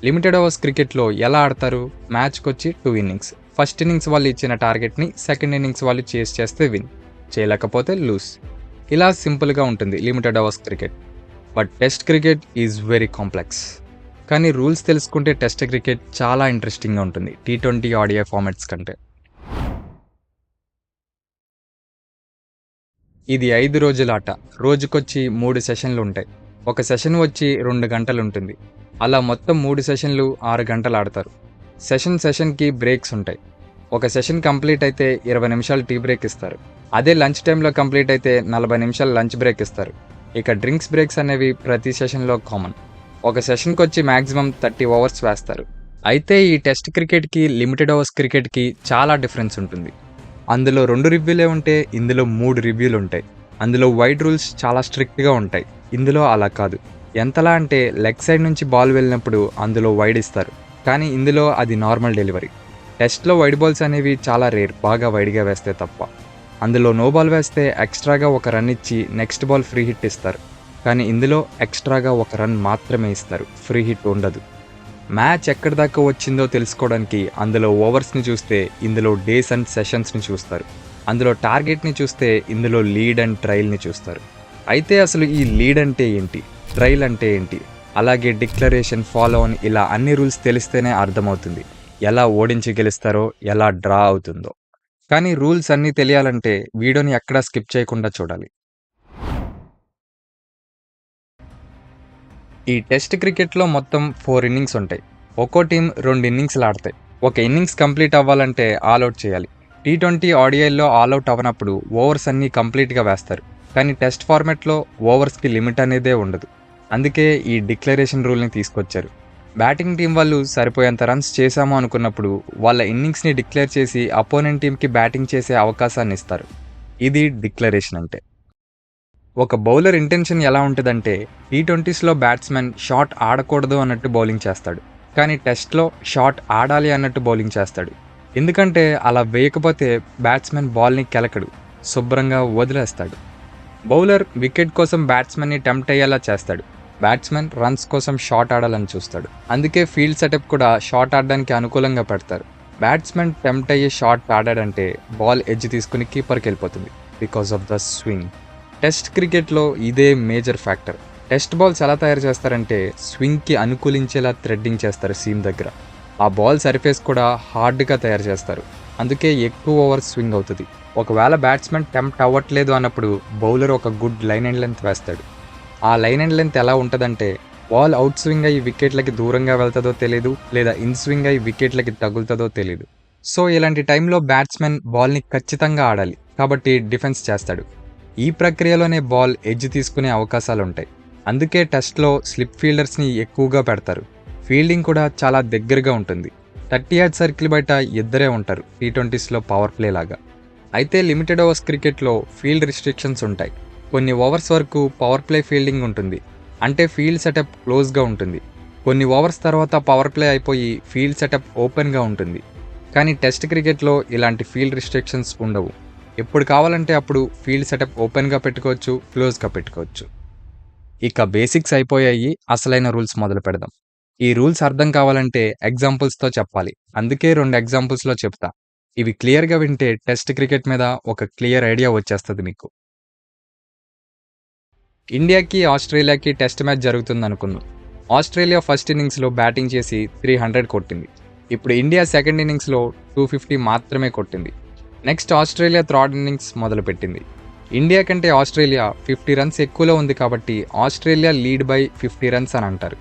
Limited overs క్రికెట్లో ఎలా ఆడతారు? మ్యాచ్‌కొచ్చి 2 ఇన్నింగ్స్. ఫస్ట్ ఇన్నింగ్స్ వాళ్ళు ఇచ్చిన టార్గెట్‌ని సెకండ్ ఇన్నింగ్స్ వాళ్ళు చేస్ చేస్తే విన్. చేయలేకపోతే లూజ్. ఇలా సింపుల్‌గా ఉంటుంది limited overs cricket. But test cricket is very complex. కానీ రూల్స్ తెలుసుకుంటే టెస్ట్ క్రికెట్ చాలా ఇంట్రెస్టింగ్‌గా ఉంటుంది టీ20 ఓడిఐ ఫార్మాట్స్ కంటే. ఇది 5 రోజుల ఆట. రోజుకొచ్చి 3 సెషన్లుంటాయి. ఒక సెషన్ వచ్చి 2 గంటలుంటుంది. అలా మొత్తం 3 సెషన్లు 6 గంటలు ఆడతారు. సెషన్‌కి బ్రేక్స్ ఉంటాయి. ఒక సెషన్ కంప్లీట్ అయితే 20 నిమిషాలు టీ బ్రేక్ ఇస్తారు. అదే లంచ్ టైంలో కంప్లీట్ అయితే 40 నిమిషాలు లంచ్ బ్రేక్ ఇస్తారు. ఇక డ్రింక్స్ బ్రేక్స్ అనేవి ప్రతి సెషన్‌లో కామన్. ఒక సెషన్‌కొచ్చి మాక్సిమం 30 ఓవర్స్ వేస్తారు. అయితే ఈ టెస్ట్ క్రికెట్‌కి, లిమిటెడ్ ఓవర్స్ క్రికెట్‌కి చాలా డిఫరెన్స్ ఉంటుంది. అందులో 2 రివ్యూలే ఉంటే ఇందులో 3 రివ్యూలుంటాయి. అందులో వైడ్ రూల్స్ చాలా స్ట్రిక్ట్‌గా ఉంటాయి. ఇందులో అలా కాదు. ఎంతలా అంటే లెగ్ సైడ్ నుంచి బాల్ వెళ్ళినప్పుడు అందులో వైడ్ ఇస్తారు. కానీ ఇందులో అది నార్మల్ డెలివరీ. టెస్ట్‌లో వైడ్ బాల్స్ అనేవి చాలా రేర్, బాగా వైడ్‌గా వేస్తే తప్ప. అందులో నో బాల్ వేస్తే ఎక్స్ట్రాగా ఒక రన్ ఇచ్చి నెక్స్ట్ బాల్ ఫ్రీ హిట్ ఇస్తారు. కానీ ఇందులో ఎక్స్ట్రాగా ఒక రన్ మాత్రమే ఇస్తారు, ఫ్రీ హిట్ ఉండదు. మ్యాచ్ ఎక్కడి దాకా వచ్చిందో తెలుసుకోవడానికి అందులో ఓవర్స్ని చూస్తే ఇందులో డేస్ అండ్ సెషన్స్ని చూస్తారు. అందులో టార్గెట్ని చూస్తే ఇందులో లీడ్ అండ్ ట్రైల్ని చూస్తారు. అయితే అసలు ఈ లీడ్ అంటే ఏంటి, ట్రైల్ అంటే ఏంటి, అలాగే డిక్లరేషన్, ఫాలో ఆన్, ఇలా అన్ని రూల్స్ తెలిస్తేనే అర్థమవుతుంది ఎలా ఓడించి గెలుస్తారో, ఎలా డ్రా అవుతుందో. కానీ రూల్స్ అన్నీ తెలియాలంటే వీడియోని ఎక్కడా స్కిప్ చేయకుండా చూడాలి. ఈ టెస్ట్ క్రికెట్లో మొత్తం 4 ఇన్నింగ్స్ ఉంటాయి. ఒక్కో టీం 2 ఇన్నింగ్స్లు ఆడతాయి. ఒక ఇన్నింగ్స్ కంప్లీట్ అవ్వాలంటే ఆల్అవుట్ చేయాలి. టీ20 ఓడిఐల్లో ఆల్అవుట్ అవ్వనప్పుడు ఓవర్స్ అన్నీ కంప్లీట్గా వేస్తారు. కానీ టెస్ట్ ఫార్మాట్లో ఓవర్స్కి లిమిట్ అనేదే ఉండదు. అందుకే ఈ డిక్లరేషన్ రూల్ని తీసుకొచ్చారు. బ్యాటింగ్ టీం వాళ్ళు సరిపోయేంత రన్స్ చేశాము అనుకున్నప్పుడు వాళ్ళ ఇన్నింగ్స్ని డిక్లేర్ చేసి అపోనెంట్ టీంకి బ్యాటింగ్ చేసే అవకాశాన్ని ఇస్తారు. ఇది డిక్లరేషన్ అంటే. ఒక బౌలర్ ఇంటెన్షన్ ఎలా ఉంటుందంటే టీ20స్లో బ్యాట్స్మెన్ షాట్ ఆడకూడదు అన్నట్టు బౌలింగ్ చేస్తాడు. కానీ టెస్ట్లో షాట్ ఆడాలి అన్నట్టు బౌలింగ్ చేస్తాడు. ఎందుకంటే అలా వేయకపోతే బ్యాట్స్మెన్ బాల్ని కెలకడు, శుభ్రంగా వదిలేస్తాడు. బౌలర్ వికెట్ కోసం బ్యాట్స్మెన్ని టెంప్ట్ అయ్యేలా చేస్తాడు. బ్యాట్స్మెన్ రన్స్ కోసం షాట్ ఆడాలని చూస్తాడు. అందుకే ఫీల్డ్ సెటప్ కూడా షాట్ ఆడడానికి అనుకూలంగా పెడతారు. బ్యాట్స్మెన్ టెంప్ట్ అయ్యే షాట్ ఆడాడంటే బాల్ ఎడ్జ్ తీసుకుని కీపర్కి వెళ్ళిపోతుంది, because of the swing. Test క్రికెట్లో ఇదే మేజర్ ఫ్యాక్టర్. టెస్ట్ బాల్స్ ఎలా తయారు చేస్తారంటే స్వింగ్కి అనుకూలించేలా థ్రెడ్డింగ్ చేస్తారు సీమ్ దగ్గర. ఆ బాల్ సర్ఫేస్ కూడా హార్డ్గా తయారు చేస్తారు. అందుకే ఎక్కువ ఓవర్స్ స్వింగ్ అవుతుంది. ఒకవేళ బ్యాట్స్మెన్ టెంప్ట్ అవ్వట్లేదు అన్నప్పుడు బౌలర్ ఒక గుడ్ లైన్ అండ్ లెంత్ వేస్తాడు. ఆ లైన్ అండ్ లెంత్ ఎలా ఉంటుందంటే బాల్ అవుట్ స్వింగ్ అయ్యి వికెట్లకి దూరంగా వెళ్తుందో తెలియదు, లేదా ఇన్ స్వింగ్ అయ్యి వికెట్లకి తగులుతుందో తెలియదు. సో ఇలాంటి టైంలో బ్యాట్స్మెన్ బాల్ని ఖచ్చితంగా ఆడాలి, కాబట్టి డిఫెన్స్ చేస్తాడు. ఈ ప్రక్రియలోనే బాల్ ఎడ్జ్ తీసుకునే అవకాశాలుంటాయి. అందుకే టెస్ట్లో స్లిప్ ఫీల్డర్స్ని ఎక్కువగా పెడతారు. ఫీల్డింగ్ కూడా చాలా దగ్గరగా ఉంటుంది. 30 యార్డ్ సర్కిల్ బయట ఇద్దరే ఉంటారు టీ20స్లో పవర్ ప్లే లాగా. అయితే లిమిటెడ్ ఓవర్స్ క్రికెట్లో ఫీల్డ్ రిస్ట్రిక్షన్స్ ఉంటాయి. కొన్ని ఓవర్స్ వరకు పవర్ ప్లే ఫీల్డింగ్ ఉంటుంది, అంటే ఫీల్డ్ సెటప్ క్లోజ్గా ఉంటుంది. కొన్ని ఓవర్స్ తర్వాత పవర్ ప్లే అయిపోయి ఫీల్డ్ సెటప్ ఓపెన్గా ఉంటుంది. కానీ టెస్ట్ క్రికెట్లో ఇలాంటి ఫీల్డ్ రిస్ట్రిక్షన్స్ ఉండవు. ఎప్పుడు కావాలంటే అప్పుడు ఫీల్డ్ సెటప్ ఓపెన్గా పెట్టుకోవచ్చు, క్లోజ్గా పెట్టుకోవచ్చు. ఇక బేసిక్స్ అయిపోయాయి, అసలైన రూల్స్ మొదలు పెడదాం. ఈ రూల్స్ అర్థం కావాలంటే ఎగ్జాంపుల్స్తో చెప్పాలి. అందుకే 2 ఎగ్జాంపుల్స్లో చెప్తా. ఇవి క్లియర్గా వింటే టెస్ట్ క్రికెట్ మీద ఒక క్లియర్ ఐడియా వచ్చేస్తుంది మీకు. ఇండియాకి ఆస్ట్రేలియాకి టెస్ట్ మ్యాచ్ జరుగుతుందనుకుందాం. ఆస్ట్రేలియా ఫస్ట్ ఇన్నింగ్స్లో బ్యాటింగ్ చేసి 300 కొట్టింది. ఇప్పుడు ఇండియా సెకండ్ ఇన్నింగ్స్లో 250 మాత్రమే కొట్టింది. నెక్స్ట్ ఆస్ట్రేలియా థర్డ్ ఇన్నింగ్స్ మొదలుపెట్టింది. ఇండియా కంటే ఆస్ట్రేలియా 50 రన్స్ ఎక్కువలో ఉంది కాబట్టి ఆస్ట్రేలియా లీడ్ బై 50 రన్స్ అని అంటారు.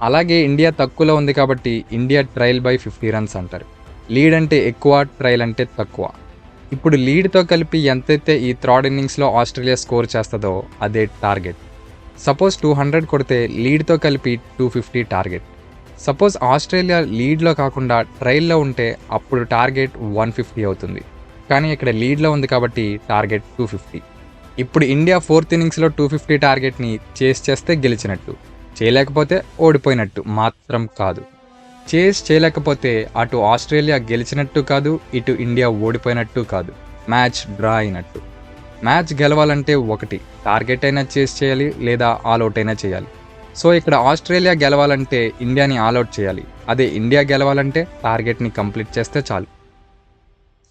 అలాగే ఇండియా తక్కువలో ఉంది కాబట్టి ఇండియా ట్రైల్ బై 50 రన్స్ అంటారు. లీడ్ అంటే ఎక్కువ, ట్రైల్ అంటే తక్కువ. ఇప్పుడు లీడ్తో కలిపి ఎంతైతే ఈ థర్డ్ ఇన్నింగ్స్లో ఆస్ట్రేలియా స్కోర్ చేస్తుందో అదే టార్గెట్. సపోజ్ 200 కొడితే లీడ్తో కలిపి 250 టార్గెట్. సపోజ్ ఆస్ట్రేలియా లీడ్లో కాకుండా ట్రైల్లో ఉంటే అప్పుడు టార్గెట్ 150 అవుతుంది. కానీ ఇక్కడ లీడ్లో ఉంది కాబట్టి టార్గెట్ 250. ఇప్పుడు ఇండియా ఫోర్త్ ఇన్నింగ్స్లో 250 టార్గెట్ని చేస్ చేస్తే గెలిచినట్టు, చేయలేకపోతే ఓడిపోయినట్టు మాత్రం కాదు. చేస్ చేయలేకపోతే అటు ఆస్ట్రేలియా గెలిచినట్టు కాదు, ఇటు ఇండియా ఓడిపోయినట్టు కాదు, మ్యాచ్ డ్రా అయినట్టు. మ్యాచ్ గెలవాలంటే ఒకటి టార్గెట్ అయినా చేస్ చేయాలి, లేదా ఆల్అవుట్ అయినా చేయాలి. సో ఇక్కడ ఆస్ట్రేలియా గెలవాలంటే ఇండియాని ఆల్అవుట్ చేయాలి. అదే ఇండియా గెలవాలంటే టార్గెట్‌ని కంప్లీట్ చేస్తే చాలు.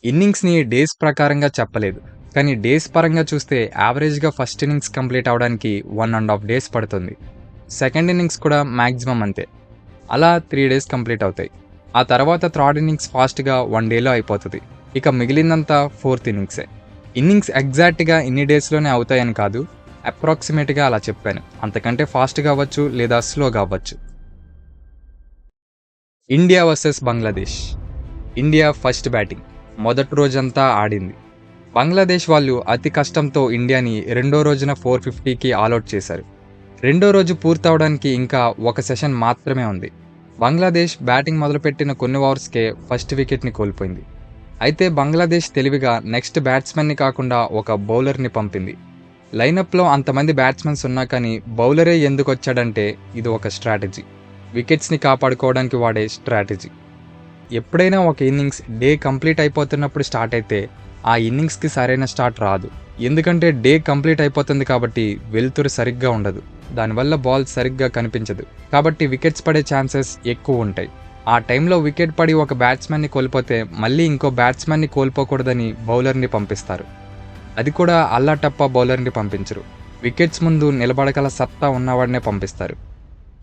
ఇన్నింగ్స్‌ని డేస్ ప్రకారంగా చెప్పలేదు. కానీ డేస్ పరంగా చూస్తే యావరేజ్‌గా ఫస్ట్ ఇన్నింగ్స్ కంప్లీట్ అవ్వడానికి 1½ డేస్ పడుతుంది. సెకండ్ ఇన్నింగ్స్ కూడా మాక్సిమం అంతే. అలా 3 డేస్ కంప్లీట్ అవుతాయి. ఆ తర్వాత థర్డ్ ఇన్నింగ్స్ ఫాస్ట్‌గా 1 డేలో అయిపోతది. ఇక మిగిలిందంతా ఫోర్త్ ఇన్నింగ్సే. ఇన్నింగ్స్ ఎగ్జాక్ట్‌గా ఇన్ని డేస్‌లోనే అవుతాయని కాదు. అప్రాక్సిమేట్‌గా అలా చెప్పాను. అంతకంటే ఫాస్ట్‌గా అవ్వచ్చు లేదా స్లోగా అవ్వచ్చు. India versus Bangladesh. India first batting. మొదటి రోజంతా ఆడింది. బంగ్లాదేశ్ వాళ్ళు అతి కష్టంతో ఇండియాని రెండో రోజున 450కి ఆల్అవుట్ చేశారు. రెండో రోజు పూర్తవడానికి ఇంకా ఒక సెషన్ మాత్రమే ఉంది. బంగ్లాదేశ్ బ్యాటింగ్ మొదలుపెట్టిన కొన్ని ఓవర్స్కే ఫస్ట్ వికెట్ని కోల్పోయింది. అయితే బంగ్లాదేశ్ తెలివిగా నెక్స్ట్ బ్యాట్స్మెన్ని కాకుండా ఒక బౌలర్ని పంపింది. లైనప్లో అంతమంది బ్యాట్స్మెన్స్ ఉన్నా కానీ బౌలరే ఎందుకు వచ్చాడంటే ఇది ఒక స్ట్రాటజీ. వికెట్స్ని కాపాడుకోవడానికి వాడే స్ట్రాటజీ. ఎప్పుడైనా ఒక ఇన్నింగ్స్ డే కంప్లీట్ అయిపోతున్నప్పుడు స్టార్ట్ అయితే ఆ ఇన్నింగ్స్కి సరైన స్టార్ట్ రాదు. ఎందుకంటే డే కంప్లీట్ అయిపోతుంది కాబట్టి వెలుతురు సరిగ్గా ఉండదు. దానివల్ల బాల్ సరిగ్గా కనిపించదు. కాబట్టి వికెట్స్ పడే ఛాన్సెస్ ఎక్కువ ఉంటాయి. ఆ టైంలో వికెట్ పడి ఒక బ్యాట్స్మెన్ని కోల్పోతే మళ్ళీ ఇంకో బ్యాట్స్మెన్ని కోల్పోకూడదని బౌలర్ని పంపిస్తారు. అది కూడా అల్లాటప్ప బౌలర్ని పంపించరు. వికెట్స్ ముందు నిలబడగల సత్తా ఉన్నవాడినే పంపిస్తారు.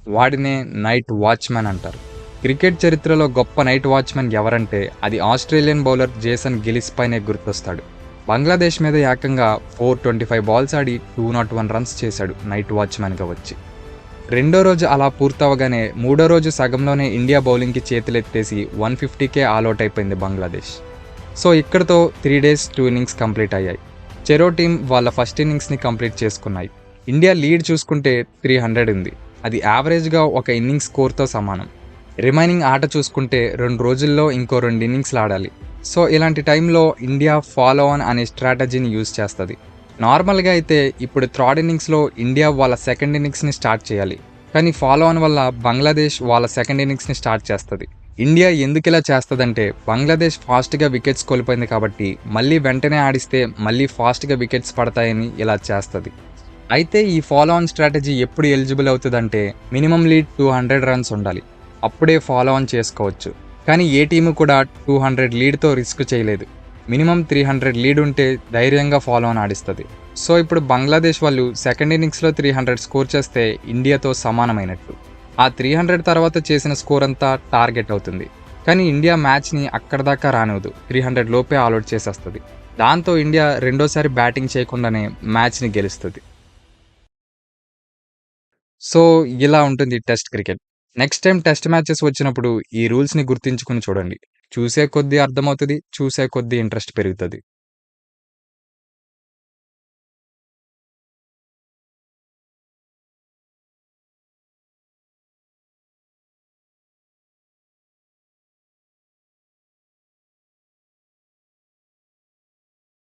వాడినే నైట్ వాచ్మెన్ అంటారు. క్రికెట్ చరిత్రలో గొప్ప నైట్ వాచ్మెన్ ఎవరంటే అది ఆస్ట్రేలియన్ బౌలర్ జేసన్ గిలిస్ పైనే గుర్తొస్తాడు. బంగ్లాదేశ్ మీద ఏకంగా 425 బాల్స్ ఆడి 201 రన్స్ చేశాడు నైట్ వాచ్మెన్గా వచ్చి. రెండో రోజు అలా పూర్తవగానే మూడో రోజు సగంలోనే ఇండియా బౌలింగ్కి చేతులెత్తేసి 150కే ఆల్అవుట్ అయిపోయింది బంగ్లాదేశ్. సో ఇక్కడతో 3 డేస్ 2 ఇన్నింగ్స్ కంప్లీట్ అయ్యాయి. చెరో టీం వాళ్ళ ఫస్ట్ ఇన్నింగ్స్ని కంప్లీట్ చేసుకున్నాయి. ఇండియా లీడ్ చూసుకుంటే 300 ఉంది. అది యావరేజ్గా ఒక ఇన్నింగ్స్ స్కోర్తో సమానం. రిమైనింగ్ ఆట చూసుకుంటే 2 రోజుల్లో ఇంకో 2 ఇన్నింగ్స్లు ఆడాలి. సో ఇలాంటి టైంలో ఇండియా ఫాలో ఆన్ అనే స్ట్రాటజీని యూజ్ చేస్తుంది. నార్మల్గా అయితే ఇప్పుడు థర్డ్ ఇన్నింగ్స్లో ఇండియా వాళ్ళ సెకండ్ ఇన్నింగ్స్ని స్టార్ట్ చేయాలి. కానీ ఫాలో ఆన్ వల్ల బంగ్లాదేశ్ వాళ్ళ సెకండ్ ఇన్నింగ్స్ని స్టార్ట్ చేస్తుంది. ఇండియా ఎందుకు ఇలా చేస్తుందంటే బంగ్లాదేశ్ ఫాస్ట్గా వికెట్స్ కోల్పోయింది కాబట్టి మళ్ళీ వెంటనే ఆడిస్తే మళ్ళీ ఫాస్ట్గా వికెట్స్ పడతాయని ఇలా చేస్తుంది. అయితే ఈ ఫాలో ఆన్ స్ట్రాటజీ ఎప్పుడు ఎలిజిబుల్ అవుతుందంటే మినిమం లీడ్ 200 రన్స్ ఉండాలి. అప్పుడే ఫాలో ఆన్ చేసుకోవచ్చు. కానీ ఏ టీము కూడా 200 లీడ్తో రిస్క్ చేయలేదు. మినిమం 300 లీడ్ ఉంటే ధైర్యంగా ఫాలో ఆన్ ఆడిస్తుంది. సో ఇప్పుడు బంగ్లాదేశ్ వాళ్ళు సెకండ్ ఇన్నింగ్స్లో 300 స్కోర్ చేస్తే ఇండియాతో సమానమైనట్టు. ఆ 300 తర్వాత చేసిన స్కోర్ అంతా టార్గెట్ అవుతుంది. కానీ ఇండియా మ్యాచ్ని అక్కడ దాకా రానివ్వదు. 300 లోపే ఆల్అవుట్ చేసేస్తుంది. దాంతో ఇండియా రెండోసారి బ్యాటింగ్ చేయకుండానే మ్యాచ్ని గెలుస్తుంది. సో ఇలా ఉంటుంది test cricket. Next time test matches వచ్చినప్పుడు ఈ రూల్స్‌ని గుర్తుంచుకొని చూడండి. చూసే కొద్దీ అర్థమవుతది. చూసే కొద్దీ ఇంట్రెస్ట్ పెరుగుతది.